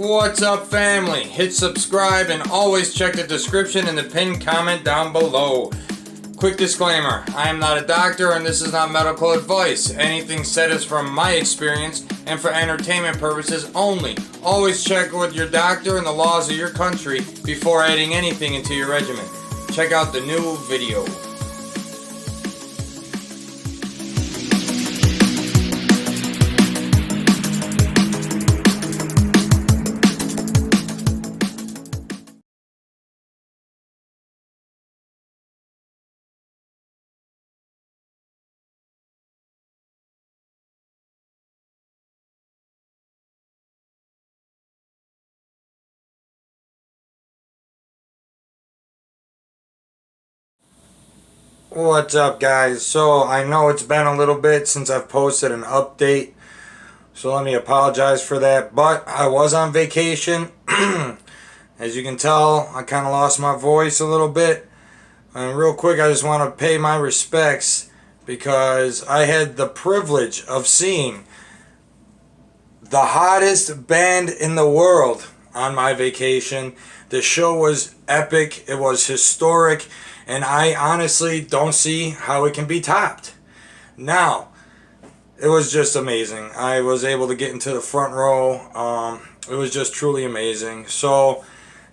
What's up, family? Hit subscribe and always check the description and the pinned comment down below. Quick disclaimer, I am not a doctor and this is not medical advice. Anything said is from my experience and for entertainment purposes only. Always check with your doctor and the laws of your country before adding anything into your regimen. Check out the new video. What's up, guys? So I know it's been a little bit since I've posted an update, so let me apologize for that, but I was on vacation. As you can tell, I kind of lost my voice a little bit, and real quick I just want to pay my respects because I had the privilege of seeing the hottest band in the world on my vacation. The show was epic, it was historic, and I honestly don't see how it can be topped. Now, it was just amazing. I was able to get into the front row. It was just truly amazing. So,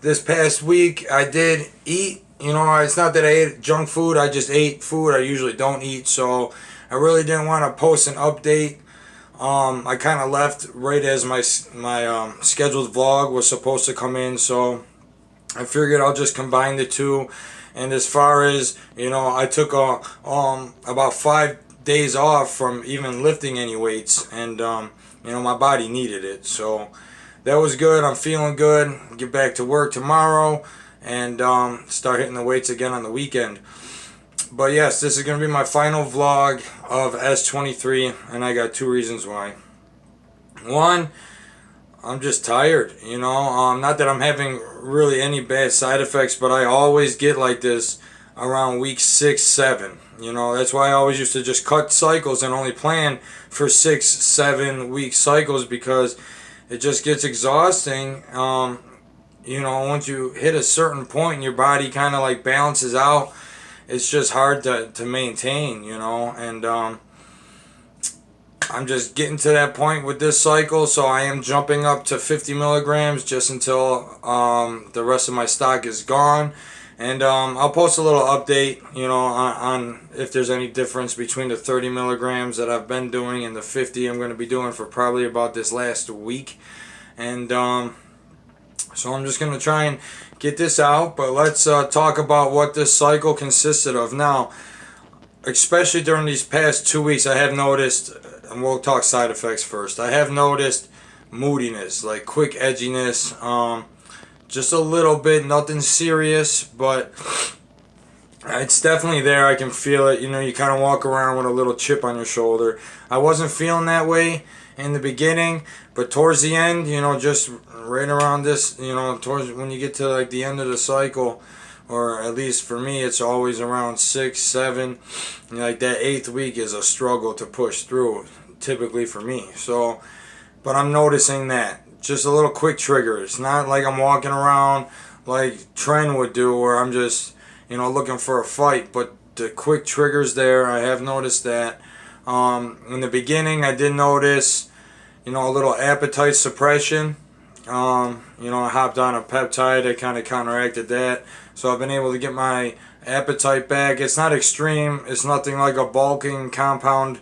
this past week, I did eat. You know, it's not that I ate junk food. I just ate food I usually don't eat. So, I really didn't want to post an update. I kind of left right as my scheduled vlog was supposed to come in. So, I figured I'll just combine the two. And as far as, you know, I took about 5 days off from even lifting any weights, and you know, my body needed it. So that was good. I'm feeling good. Get back to work tomorrow and start hitting the weights again on the weekend. But yes, this is going to be my final vlog of S23, and I got 2 reasons why. One, I'm just tired, you know. Not that I'm having really any bad side effects, but I always get like this around week 6, 7. You know, that's why I always used to just cut cycles and only plan for 6, 7 week cycles, because it just gets exhausting. You know, once you hit a certain point and your body kind of like balances out, it's just hard to maintain, you know. And I'm just getting to that point with this cycle, so I am jumping up to 50 milligrams just until the rest of my stock is gone. And I'll post a little update, you know, on if there's any difference between the 30 milligrams that I've been doing and the 50 I'm going to be doing for probably about this last week. And so I'm just going to try and get this out, but let's talk about what this cycle consisted of. Now, especially during these past 2 weeks, I have noticed, and we'll talk side effects first, I have noticed moodiness, like quick edginess, just a little bit, nothing serious, but it's definitely there. I can feel it. You know, you kind of walk around with a little chip on your shoulder. I wasn't feeling that way in the beginning, but towards the end, you know, just right around this, you know, towards when you get to like the end of the cycle, or at least for me, it's always around 6, 7. Like that 8th week is a struggle to push through, typically for me. So, but I'm noticing that. Just a little quick trigger. It's not like I'm walking around like Trent would do, where I'm just, you know, looking for a fight. But the quick triggers there, I have noticed that. In the beginning, I did notice, you know, a little appetite suppression. You know, I hopped on a peptide that kind of counteracted that. So I've been able to get my appetite back. It's not extreme. It's nothing like a bulking compound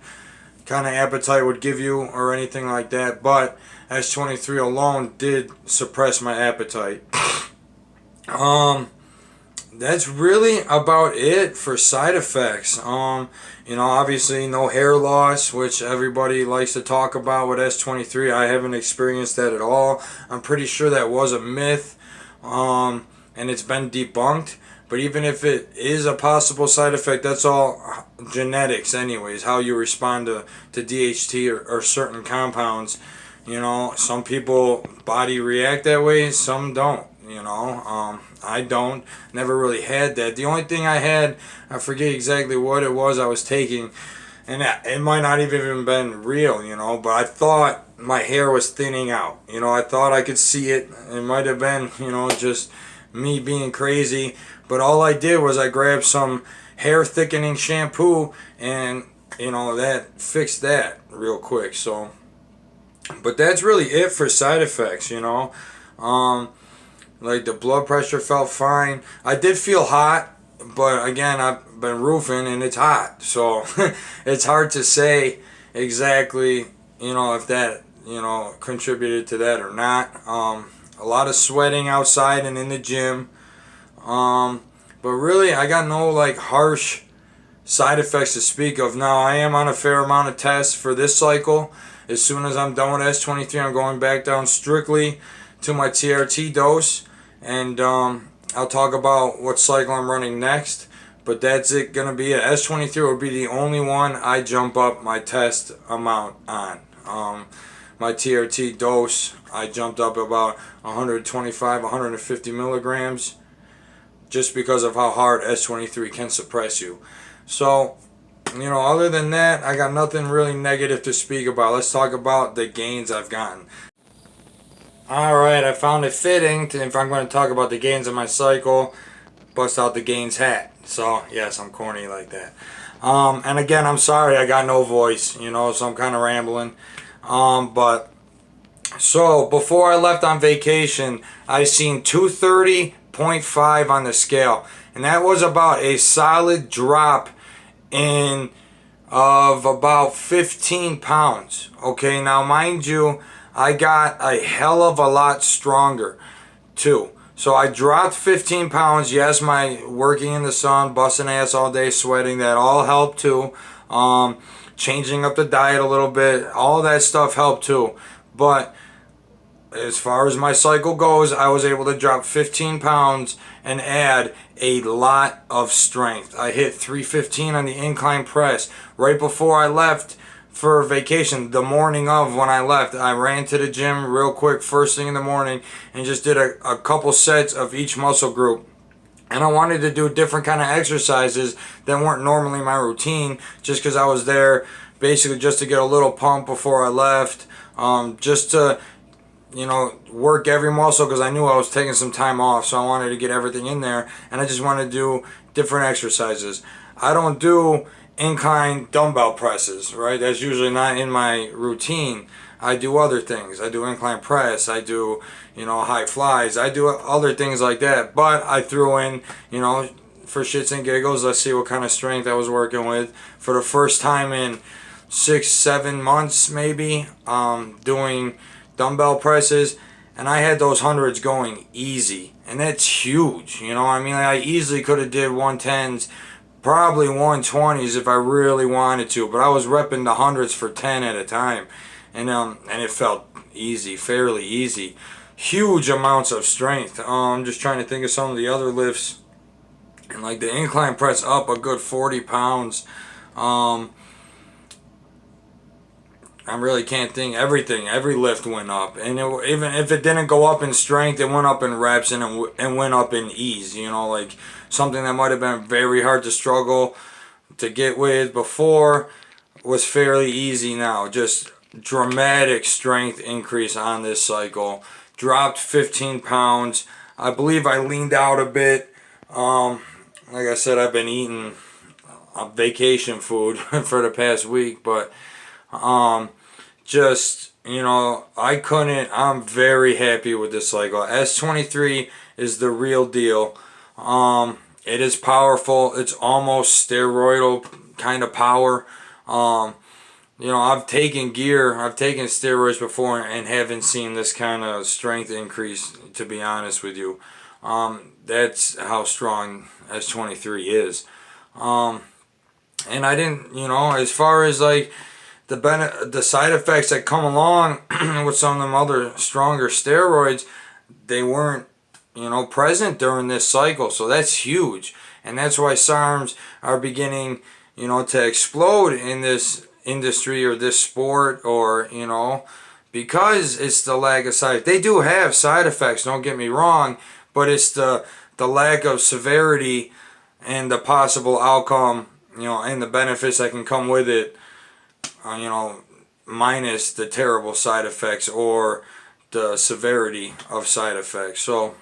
kind of appetite would give you or anything like that. But S23 alone did suppress my appetite. That's really about it for side effects. You know, obviously no hair loss, which everybody likes to talk about with S23. I haven't experienced that at all. I'm pretty sure that was a myth, and it's been debunked. But even if it is a possible side effect, that's all genetics anyways, how you respond to DHT or certain compounds. You know, some people body react that way, some don't, you know. I don't, never really had that. The only thing I had, I forget exactly what it was I was taking, and it might not even been real, you know, but I thought my hair was thinning out. You know, I thought I could see it. It might have been, you know, just me being crazy. But all I did was I grabbed some hair thickening shampoo, and, you know, that fixed that real quick. So, but that's really it for side effects, you know. Like the blood pressure felt fine. I did feel hot, but again, I've been roofing and it's hot. So it's hard to say exactly, you know, if that, you know, contributed to that or not. A lot of sweating outside and in the gym. But really, I got no like harsh side effects to speak of. Now, I am on a fair amount of tests for this cycle. As soon as I'm done with S23, I'm going back down strictly to my TRT dose, and I'll talk about what cycle I'm running next. But that's it, gonna be it. S23 will be the only one I jump up my test amount on. My TRT dose, I jumped up about 125, 150 milligrams, just because of how hard S23 can suppress you. So, you know, other than that, I got nothing really negative to speak about. Let's talk about the gains I've gotten. Alright, I found it fitting to, if I'm going to talk about the gains of my cycle, bust out the gains hat. So, yes, I'm corny like that. And again, I'm sorry I got no voice, you know, so I'm kind of rambling. But, so, before I left on vacation, I seen 230.5 on the scale. And that was about a solid drop in of about 15 pounds. Okay, now mind you, I got a hell of a lot stronger too. So I dropped 15 pounds. Yes, my working in the sun, busting ass all day, sweating, that all helped too. Changing up the diet a little bit, all that stuff helped too. But as far as my cycle goes, I was able to drop 15 pounds and add a lot of strength. I hit 315 on the incline press. Right before I left for vacation, the morning of when I left, I ran to the gym real quick first thing in the morning and just did a couple sets of each muscle group. And I wanted to do different kind of exercises that weren't normally my routine, just because I was there basically just to get a little pump before I left, just to, you know, work every muscle, because I knew I was taking some time off, so I wanted to get everything in there, and I just wanted to do different exercises. I don't do incline dumbbell presses, right? That's usually not in my routine. I do other things. I do incline press. I do, you know, high flies. I do other things like that. But I threw in, you know, for shits and giggles, let's see what kind of strength I was working with. For the first time in 6-7 months, maybe, doing dumbbell presses, and I had those hundreds going easy, and that's huge. You know, I mean, I easily could have did 110s, probably 120s if I really wanted to, but I was repping the hundreds for 10 at a time, and it felt easy, fairly easy. Huge amounts of strength. I'm just trying to think of some of the other lifts, and like the incline press up a good 40 pounds. I really can't think. Every lift went up, and even if it didn't go up in strength, it went up in reps, and it went up in ease. You know, like something that might have been very hard to struggle to get with before was fairly easy now. Just dramatic strength increase on this cycle. Dropped 15 pounds. I believe I leaned out a bit. Like I said, I've been eating vacation food for the past week, but just, you know, I'm very happy with this cycle. S23 is the real deal. It is powerful. It's almost steroidal kind of power. You know, I've taken steroids before and haven't seen this kind of strength increase, to be honest with you. That's how strong S23 is. And I didn't, you know, as far as like the side effects that come along with some of them other stronger steroids, they weren't, you know, present during this cycle. So that's huge. And that's why SARMs are beginning, you know, to explode in this industry or this sport, or, you know, because it's the lack of side. They do have side effects, don't get me wrong, but it's the lack of severity and the possible outcome, you know, and the benefits that can come with it, you know, minus the terrible side effects or the severity of side effects. So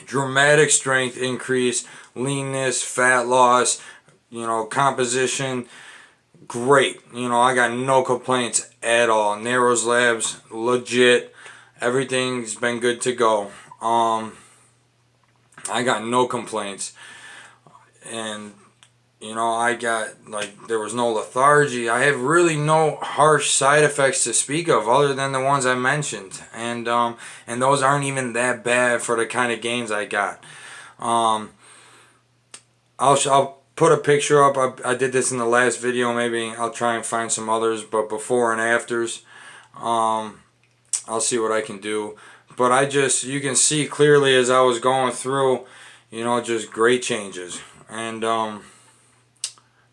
dramatic strength increase, leanness, fat loss, composition, great. I got no complaints at all. Narrows Labs, legit. Everything's been good to go. I got no complaints. And I got, there was no lethargy. I have really no harsh side effects to speak of other than the ones I mentioned. And those aren't even that bad for the kind of gains I got. I'll put a picture up. I did this in the last video. Maybe I'll try and find some others, but before and afters. I'll see what I can do. But you can see clearly as I was going through, just great changes. And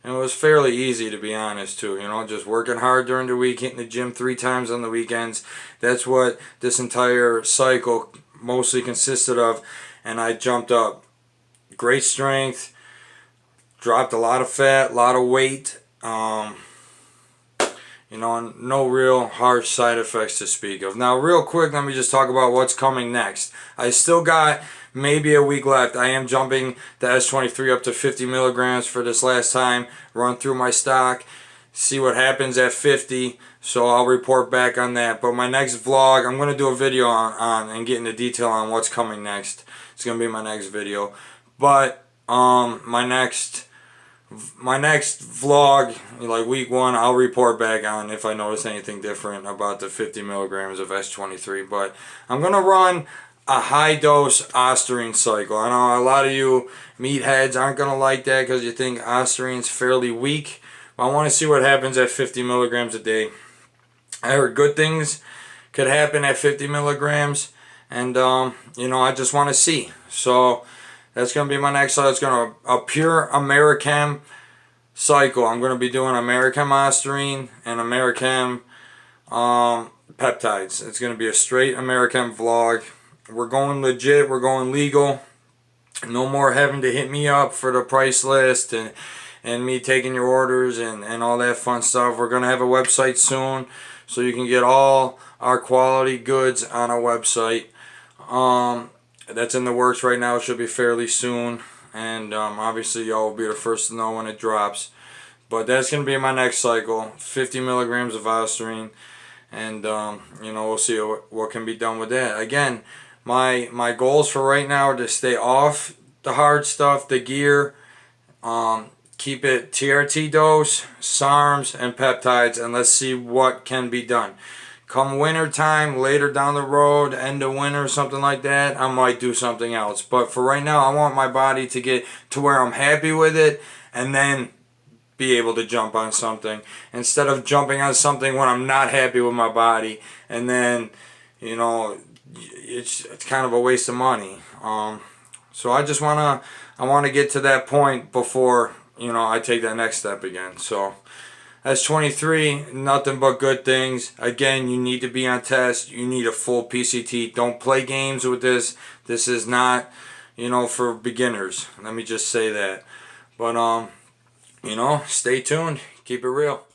it was fairly easy, to be honest, too. Just working hard during the week, hitting the gym 3 times on the weekends. That's what this entire cycle mostly consisted of. And I jumped up. Great strength. Dropped a lot of fat, a lot of weight. No real harsh side effects to speak of. Now, real quick, let me just talk about what's coming next. I still got maybe a week left. I am jumping the S23 up to 50 milligrams for this last time. Run through my stock, see what happens at 50. So I'll report back on that. But my next vlog, I'm going to do a video on and get into detail on what's coming next. It's going to be my next video. But my next vlog, like week 1, I'll report back on if I notice anything different about the 50 milligrams of S23. But I'm going to run a high dose Ostarine cycle. I know a lot of you meatheads aren't going to like that because you think Ostarine's fairly weak. But I want to see what happens at 50 milligrams a day. I heard good things could happen at 50 milligrams. And, I just want to see. So that's going to be my next cycle. It's going to a pure Americhem cycle. I'm going to be doing Americhem Ostarine and Americhem peptides. It's going to be a straight Americhem vlog. We're going legit. We're going legal. No more having to hit me up for the price list and me taking your orders and all that fun stuff. We're going to have a website soon so you can get all our quality goods on our website. That's in the works right now. It should be fairly soon. And obviously y'all will be the first to know when it drops. But that's going to be my next cycle. 50 milligrams of Ostarine. And, we'll see what can be done with that. Again, my goals for right now are to stay off the hard stuff, the gear. Keep it TRT dose, SARMs, and peptides. And let's see what can be done. Come winter time, later down the road, end of winter, something like that, I might do something else. But for right now, I want my body to get to where I'm happy with it and then be able to jump on something. Instead of jumping on something when I'm not happy with my body and then, it's kind of a waste of money. So I just want to get to that point before, I take that next step again. So S23, nothing but good things. Again, you need to be on test. You need a full PCT. Don't play games with this. This is not, for beginners. Let me just say that. But, stay tuned. Keep it real.